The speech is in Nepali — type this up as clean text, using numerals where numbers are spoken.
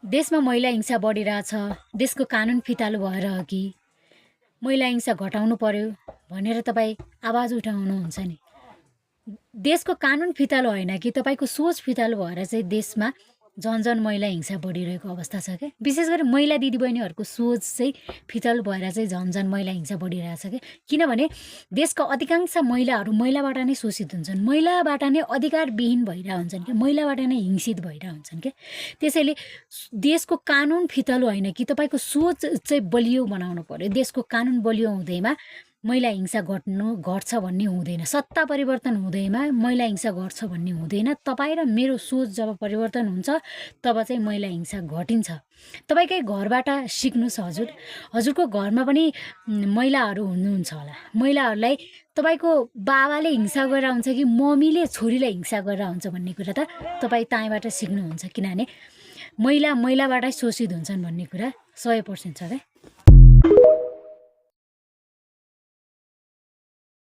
देशमा महिला हिंसा बढिरहेछ, देशको कानुन फितालो भएर हो कि महिला हिंसा घटाउनु पर्यो भनेर तपाईँ आवाज उठाउनुहुन्छ नि। देशको कानुन फितालो होइन कि तपाईँको सोच फितालो भएर चाहिँ देशमा झन् महिला हिंसा बढिरहेको अवस्था छ क्या। विशेष गरी महिला दिदीबहिनीहरूको सोच चाहिँ फितालो भएर चाहिँ झन् महिला हिंसा बढिरहेछ क्या। किनभने देशका अधिकांश महिलाहरू महिलाबाट नै शोषित हुन्छन्, महिलाबाट नै अधिकारविहीन भइरहेको हुन्छन् क्या, महिलाबाट नै हिंसित भइरहेको हुन्छन् क्या। त्यसैले देशको कानुन फितालो होइन कि तपाईँको सोच चाहिँ बलियो बनाउनु पर्यो। देशको कानुन बलियो हुँदैमा महिला हिंसा घट्छ भन्ने हुँदैन, सत्ता परिवर्तन हुँदैमा महिला हिंसा घट्छ भन्ने हुँदैन। तपाईँ र मेरो सोच जब परिवर्तन हुन्छ तब चाहिँ महिला हिंसा घटिन्छ। तपाईँकै घरबाट सिक्नुहोस्। हजुरको घरमा पनि महिलाहरू हुनुहुन्छ होला। महिलाहरूलाई तपाईँको बाबाले हिंसा गरेर हुन्छ कि मम्मीले छोरीलाई हिंसा गरेर हुन्छ भन्ने कुरा त तपाईँ त्यहीँबाट सिक्नुहुन्छ। किनभने महिलाबाटै शोषित हुन्छन् भन्ने कुरा 100% छ क्या।